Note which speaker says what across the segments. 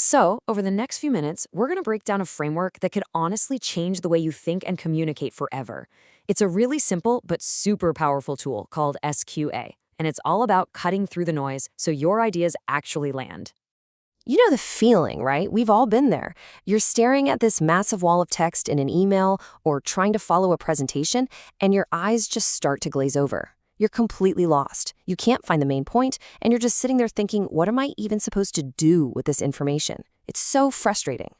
Speaker 1: So, over the next few minutes, we're going to break down a framework that could honestly change the way you think and communicate forever. It's a really simple but super powerful tool called SQA, and it's all about cutting through the noise so your ideas actually land.
Speaker 2: You know the feeling, right? We've all been there. You're staring at this massive wall of text in an email or trying to follow a presentation, and your eyes just start to glaze over. You're completely lost. You can't find the main point, and you're just sitting there thinking, what am I even supposed to do with this information? It's so frustrating.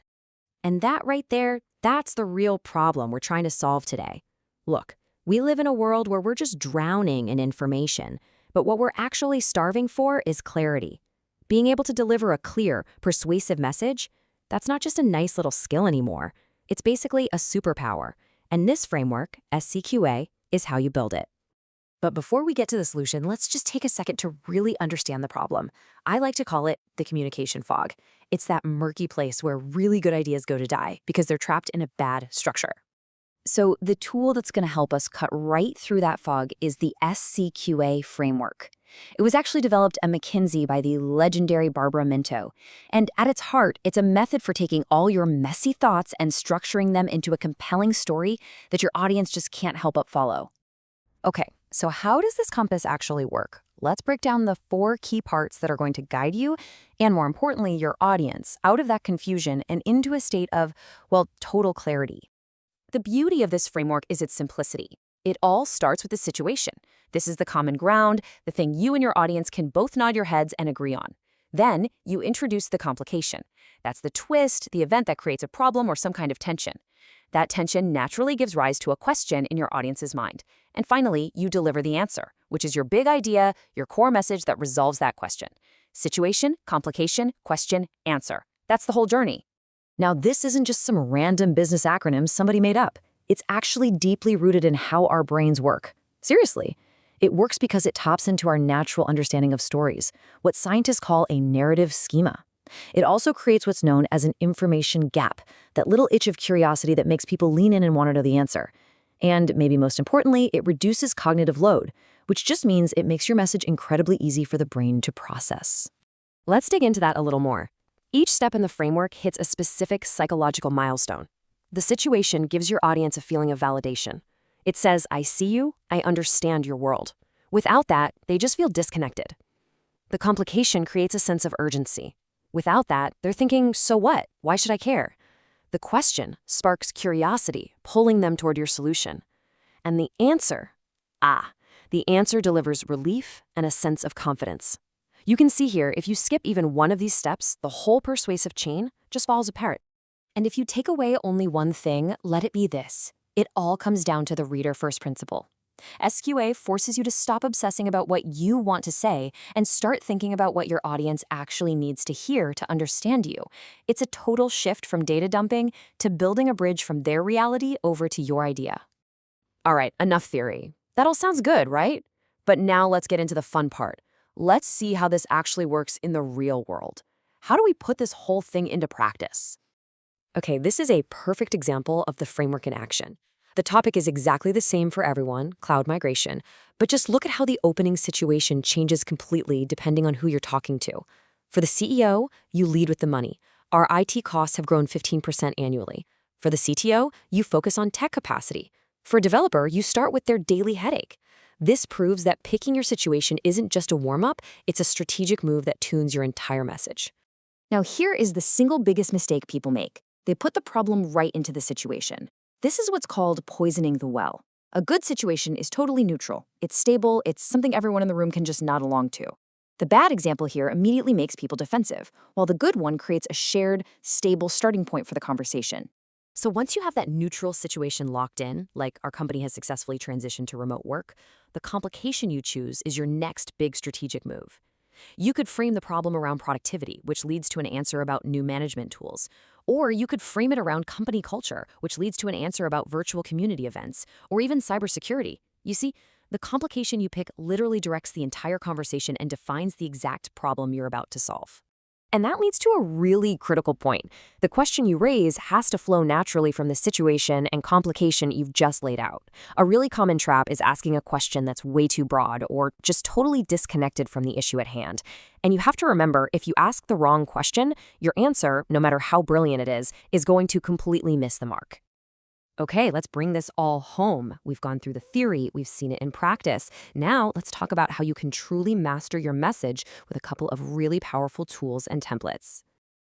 Speaker 1: And that right there, that's the real problem we're trying to solve today. Look, we live in a world where we're just drowning in information, but what we're actually starving for is clarity. Being able to deliver a clear, persuasive message, that's not just a nice little skill anymore. It's basically a superpower. And this framework, SCQA, is how you build it. But before we get to the solution, let's just take a second to really understand the problem. I like to call it the communication fog. It's that murky place where really good ideas go to die because they're trapped in a bad structure.
Speaker 2: So the tool that's going to help us cut right through that fog is the SCQA framework. It was actually developed at McKinsey by the legendary Barbara Minto. And at its heart, it's a method for taking all your messy thoughts and structuring them into a compelling story that your audience just can't help but follow. Okay, so how does this compass actually work? Let's break down the 4 key parts that are going to guide you, and more importantly, your audience, out of that confusion and into a state of, well, total clarity. The beauty of this framework is its simplicity. It all starts with the situation. This is the common ground, the thing you and your audience can both nod your heads and agree on. Then you introduce the complication. That's the twist, the event that creates a problem or some kind of tension. That tension naturally gives rise to a question in your audience's mind. And finally, you deliver the answer, which is your big idea, your core message that resolves that question. Situation, complication, question, answer. That's the whole journey. Now, this isn't just some random business acronym somebody made up. It's actually deeply rooted in how our brains work. Seriously. It works because it taps into our natural understanding of stories, what scientists call a narrative schema. It also creates what's known as an information gap, that little itch of curiosity that makes people lean in and want to know the answer. And maybe most importantly, it reduces cognitive load, which just means it makes your message incredibly easy for the brain to process. Let's dig into that a little more. Each step in the framework hits a specific psychological milestone. The situation gives your audience a feeling of validation. It says, I see you, I understand your world. Without that, they just feel disconnected. The complication creates a sense of urgency. Without that, they're thinking, so what? Why should I care? The question sparks curiosity, pulling them toward your solution. And the answer delivers relief and a sense of confidence. You can see here, if you skip even one of these steps, the whole persuasive chain just falls apart. And if you take away only one thing, let it be this. It all comes down to the reader-first principle. SQA forces you to stop obsessing about what you want to say and start thinking about what your audience actually needs to hear to understand you. It's a total shift from data dumping to building a bridge from their reality over to your idea. All right, enough theory. That all sounds good, right? But now let's get into the fun part. Let's see how this actually works in the real world. How do we put this whole thing into practice? Okay, this is a perfect example of the framework in action. The topic is exactly the same for everyone, cloud migration, but just look at how the opening situation changes completely depending on who you're talking to. For the CEO, you lead with the money. Our IT costs have grown 15% annually. For the CTO, you focus on tech capacity. For a developer, you start with their daily headache. This proves that picking your situation isn't just a warm-up, it's a strategic move that tunes your entire message. Now, here is the single biggest mistake people make. They put the problem right into the situation. This is what's called poisoning the well. A good situation is totally neutral. It's stable, it's something everyone in the room can just nod along to. The bad example here immediately makes people defensive, while the good one creates a shared, stable starting point for the conversation. So once you have that neutral situation locked in, like our company has successfully transitioned to remote work, the complication you choose is your next big strategic move. You could frame the problem around productivity, which leads to an answer about new management tools. Or you could frame it around company culture, which leads to an answer about virtual community events, or even cybersecurity. You see, the complication you pick literally directs the entire conversation and defines the exact problem you're about to solve.
Speaker 1: And that leads to a really critical point. The question you raise has to flow naturally from the situation and complication you've just laid out. A really common trap is asking a question that's way too broad or just totally disconnected from the issue at hand. And you have to remember, if you ask the wrong question, your answer, no matter how brilliant it is going to completely miss the mark. Okay, let's bring this all home. We've gone through the theory, we've seen it in practice. Now, let's talk about how you can truly master your message with a couple of really powerful tools and templates.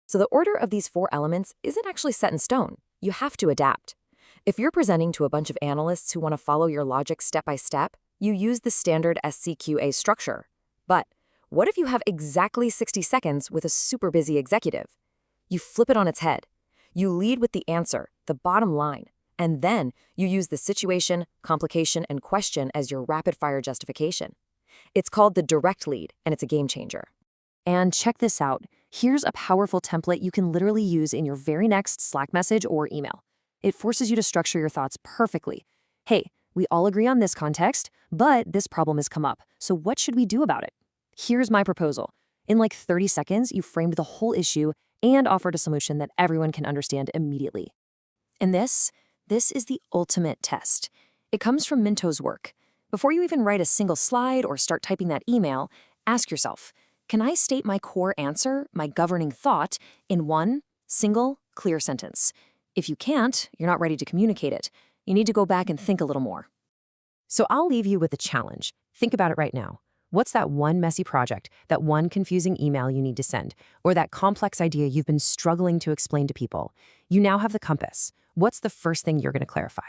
Speaker 1: So the order of these 4 elements isn't actually set in stone. You have to adapt. If you're presenting to a bunch of analysts who want to follow your logic step by step, you use the standard SCQA structure. But what if you have exactly 60 seconds with a super busy executive? You flip it on its head. You lead with the answer, the bottom line. And then you use the situation, complication, and question as your rapid-fire justification. It's called the direct lead, and it's a game changer. And check this out. Here's a powerful template you can literally use in your very next Slack message or email. It forces you to structure your thoughts perfectly. Hey, we all agree on this context, but this problem has come up, so what should we do about it? Here's my proposal. In like 30 seconds, you framed the whole issue and offered a solution that everyone can understand immediately. And this is the ultimate test. It comes from Minto's work. Before you even write a single slide or start typing that email, ask yourself, can I state my core answer, my governing thought, in one single, clear sentence? If you can't, you're not ready to communicate it. You need to go back and think a little more. So I'll leave you with a challenge. Think about it right now. What's that one messy project, that one confusing email you need to send, or that complex idea you've been struggling to explain to people? You now have the compass. What's the first thing you're going to clarify?